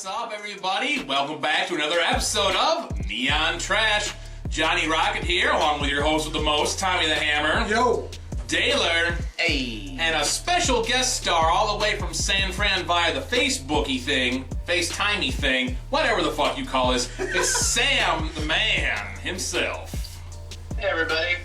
What's up, everybody? Welcome back to another episode of Neon Trash. Johnny Rocket here, along with your host with the most, Tommy the Hammer. Yo. Daler. Hey. And a special guest star all the way from San Fran via the Facebooky thing, FaceTimey thing, whatever the fuck you call this. It's Sam the man himself. Hey, everybody.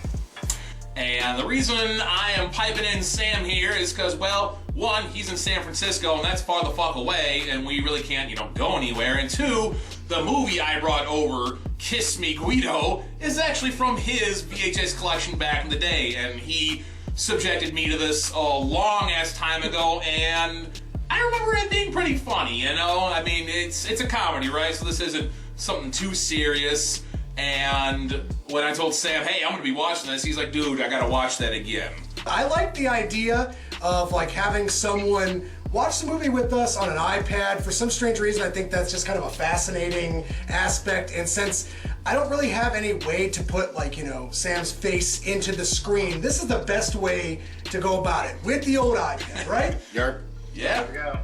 And the reason I am piping in Sam here is because, well, one, he's in San Francisco, and that's far the fuck away, and we really can't, go anywhere. And two, the movie I brought over, Kiss Me, Guido, is actually from his VHS collection back in the day, and he subjected me to this a long-ass time ago, and I remember it being pretty funny, I mean, it's a comedy, right? So this isn't something too serious. And when I told Sam, hey, I'm gonna be watching this, he's like, dude, I gotta watch that again. I like the idea of having someone watch the movie with us on an iPad. For some strange reason, I think that's just kind of a fascinating aspect. And since I don't really have any way to put Sam's face into the screen, this is the best way to go about it with the old iPad, right? Yeah. There we go.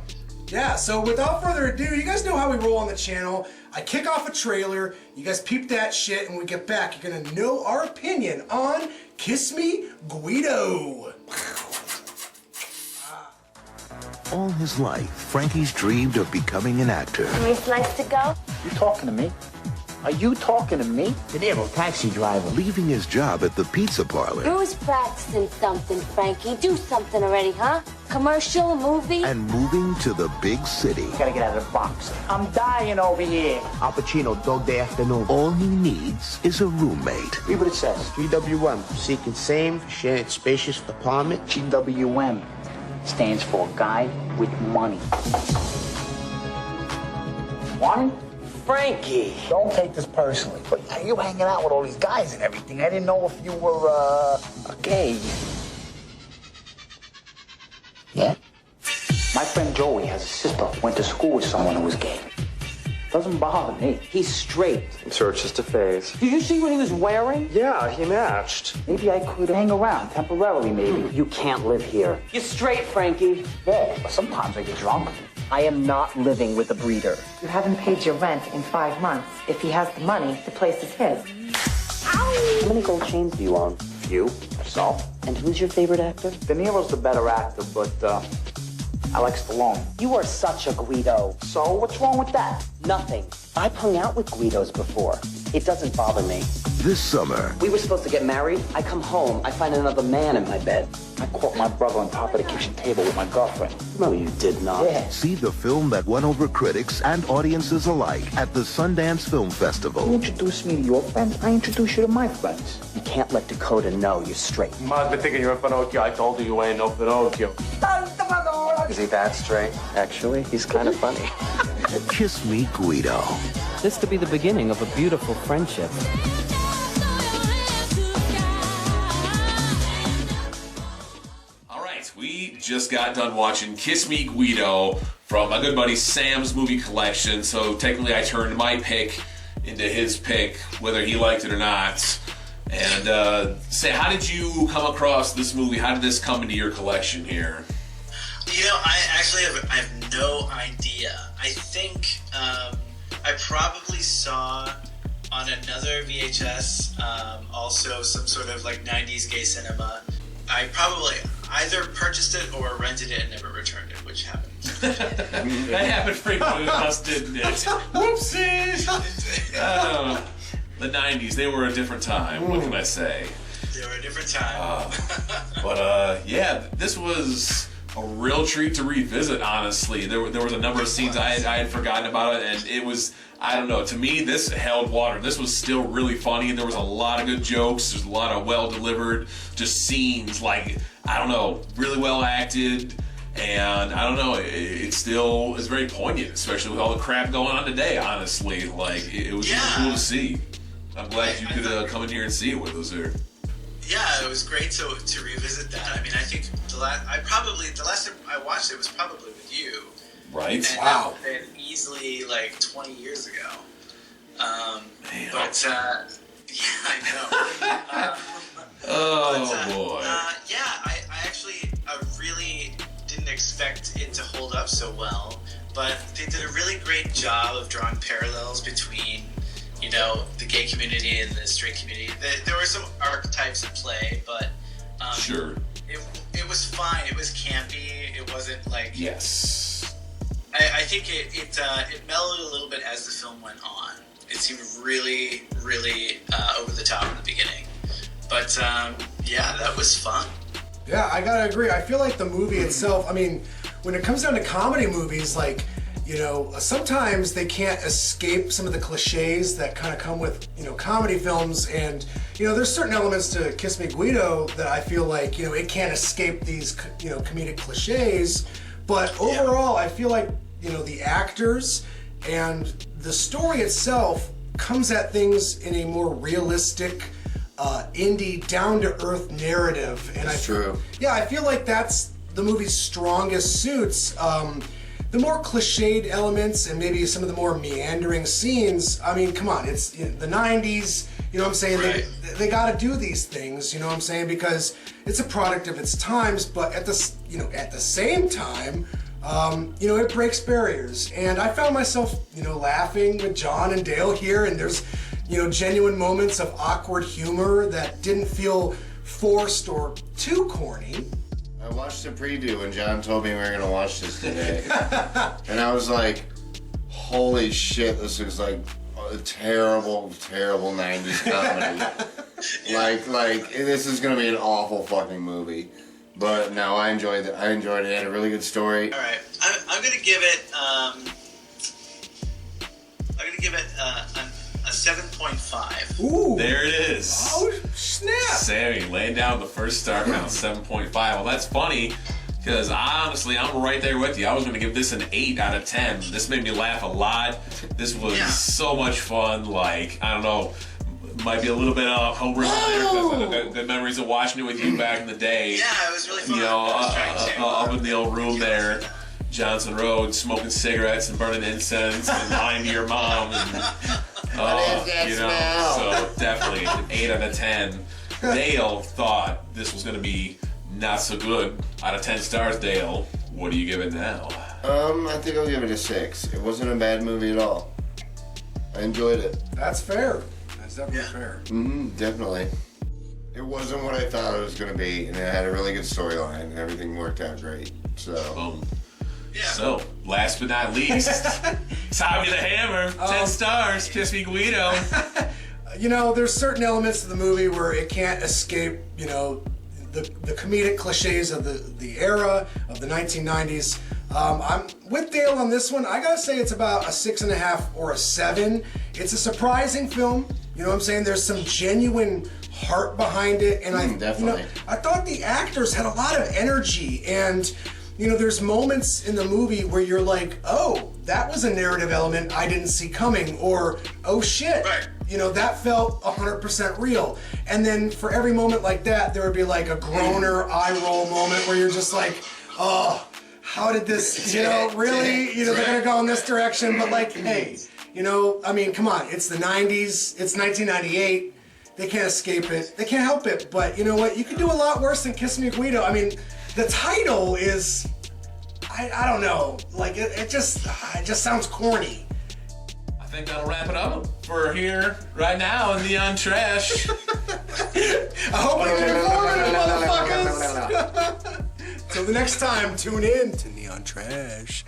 Yeah, so without further ado, you guys know how we roll on the channel. I kick off a trailer, you guys peep that shit, and when we get back, you're gonna know our opinion on Kiss Me, Guido. All his life, Frankie's dreamed of becoming an actor. How many slices to go? You talking to me? Are you talking to me? De Niro, taxi driver. Leaving his job at the pizza parlor. Who's practicing something, Frankie? Do something already, huh? Commercial, movie? And moving to the big city. Gotta get out of the box. I'm dying over here. Al Pacino, Dog Day Afternoon. All he needs is a roommate. Read what it says. GWM, seeking same, shared spacious apartment. GWM stands for Guy with Money. Money? Frankie! Don't take this personally, but you hanging out with all these guys and everything. I didn't know if you were, gay. Yeah? My friend Joey has a sister who went to school with someone who was gay. Doesn't bother me. He's straight. I'm sure it's just a phase. Did you see what he was wearing? Yeah, he matched. Maybe I could hang around temporarily, maybe. You can't live here. You're straight, Frankie. Yeah, but sometimes I get drunk. I am not living with a breeder. You haven't paid your rent in 5 months. If he has the money, the place is his. How many gold chains do you own? Few, that's all. And who's your favorite actor? De Niro's the better actor, but, I like Stallone. You are such a Guido. So, what's wrong with that? Nothing. I've hung out with Guidos before. It doesn't bother me. This summer, We were supposed to get married. I come home. I find another man in my bed. I caught my brother on top of the kitchen table with my girlfriend. No, you did not. Yeah. see the film that won over critics and audiences alike at the Sundance Film You Festival. introduce me to your friends, I introduce you to my friends. You can't let Dakota know you're straight. Must be thinking you're a Pinocchio. I told you you ain't no Pinocchio. Is he that straight? Actually, he's kind of funny. Kiss Me, Guido. This could be the beginning of a beautiful friendship. All right, we just got done watching Kiss Me, Guido from my good buddy Sam's movie collection, so technically I turned my pick into his pick, whether he liked it or not. And Sam, how did you come across this movie? How did this come into your collection here? I actually have no idea. I think I probably saw on another VHS also some sort of 90s gay cinema. I probably either purchased it or rented it and never returned it, which happened. That happened frequently with us, didn't it? Whoopsies! The 90s, they were a different time. What can I say? They were a different time. Yeah, this was a real treat to revisit, honestly. There was a number of scenes I had forgotten about it, and it was, I don't know, to me, this held water. This was still really funny. There was a lot of good jokes. There's a lot of well-delivered just scenes, really well acted. And I don't know, it still is very poignant, especially with all the crap going on today, honestly. It was really cool to see. I'm glad you could come in here and see it with us here. Yeah, it was great to revisit that. I mean, I think the last time I watched it was probably with you. Right? And Wow. That was been easily 20 years ago. Man. But yeah, I know. Boy. Yeah, I really didn't expect it to hold up so well. but they did a really great job of drawing parallels between, you know, the gay community and the straight community. There were some archetypes at play, but sure, it was fine. It was campy. It wasn't like yes. I think it mellowed a little bit as the film went on. It seemed really, really over the top in the beginning, but yeah, that was fun. Yeah, I gotta agree. I feel like the movie itself, I mean, when it comes down to comedy movies, like, you know, sometimes they can't escape some of the cliches that kind of come with, you know, comedy films. And, you know, there's certain elements to Kiss Me Guido that I feel like, you know, it can't escape these, you know, comedic cliches. But overall, I feel like, you know, the actors and the story itself comes at things in a more realistic, indie, down-to-earth narrative. And True. Yeah, I feel like that's the movie's strongest suits. The more cliched elements and maybe some of the more meandering scenes, I mean, come on, it's the 90s, you know what I'm saying? Right. They got to do these things, you know what I'm saying? Because it's a product of its times, but at the, you know, at the same time, you know, it breaks barriers. And I found myself, you know, laughing with John and Dale here, and there's, you know, genuine moments of awkward humor that didn't feel forced or too corny. I watched the preview when John told me we were going to watch this today. And I was like, holy shit, this is like a terrible, terrible 90s comedy. Like, this is going to be an awful fucking movie. But no, I enjoyed it. I enjoyed it. It had a really good story. All right, I'm gonna give it. A 7.5. Ooh. There it is. Oh, snap. Sammy laying down the first star count, 7.5. Well, that's funny, because honestly, I'm right there with you. I was going to give this an 8 out of 10. This made me laugh a lot. This was so much fun. Like, I don't know, might be a little bit of homework there, because I got good memories of watching it with you back in the day. Yeah, it was really fun. You know, up in the old room there, Johnson Road, smoking cigarettes and burning incense and lying to your mom. And, you know, so definitely an 8 out of 10. Dale thought this was going to be not so good. Out of 10 stars, Dale, what do you give it now? I think I'll give it a 6. It wasn't a bad movie at all. I enjoyed it. That's fair. That's definitely fair. Definitely. It wasn't what I thought it was going to be, and it had a really good storyline, and everything worked out great. So. Yeah. So, last but not least, Tommy the Hammer, 10 stars, Kiss Me Guido. You know, there's certain elements of the movie where it can't escape, you know, the comedic cliches of the era of the 1990s. I'm with Dale on this one. I gotta say it's about a 6.5 or a 7. It's a surprising film. You know what I'm saying? There's some genuine heart behind it, and definitely. You know, I thought the actors had a lot of energy, and you know, there's moments in the movie where you're like, oh, that was a narrative element I didn't see coming, or oh shit, you know, that felt 100% real. And then for every moment like that, there would be like a groaner eye roll moment where you're just like, oh, how did this, you know, really, you know, they're gonna go in this direction, but like, hey, you know, I mean, come on, it's the 90s, it's 1998, they can't escape it, they can't help it, but you know what, you can do a lot worse than Kiss Me Guido. I mean, the title is, I don't know, like it just sounds corny. I think that'll wrap it up for here right now in Neon Trash. I hope it's informative, motherfuckers. Till the next time, tune in to Neon Trash.